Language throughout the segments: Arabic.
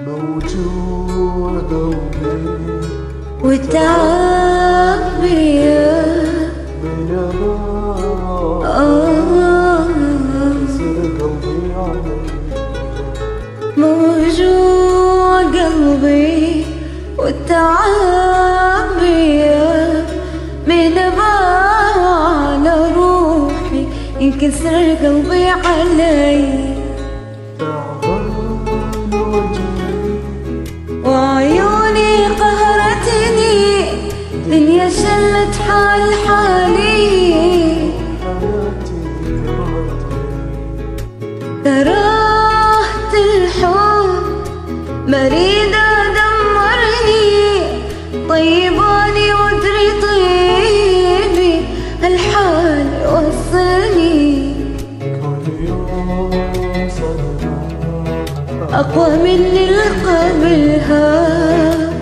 موجوع قلبي والتعب بيا من ينام يصير قلبي علي موجوع قلبي والتعب بيا من على روحي ينكسر قلبي علي تعبان وجهي وعيوني قهرتني دنيا شلت حال حالي حياتي كرهت الحب مريدة دمرني طيباني وادري طيبي هالحال وصلني كل يوم صدمة أقوى من اللي قبلها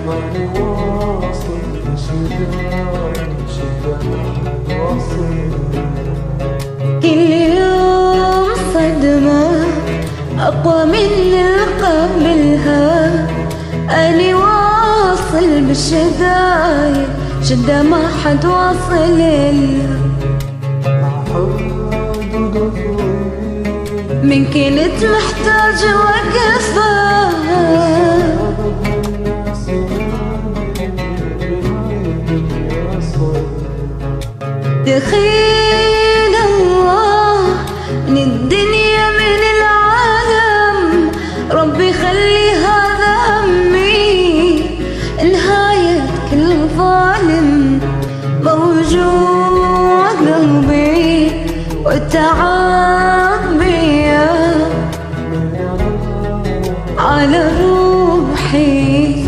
ماني واصل شدة واصل كل يوم صدمة أقوى من اللي قبلها أني واصل بالشدايد شدة ما حد واصل لها من كنت محتاج وقفة دخيل الله من الدنيا من العالم ربي خلي هذا همي نهاية كل ظالم موجوع قلبي والتعب بيا على روحي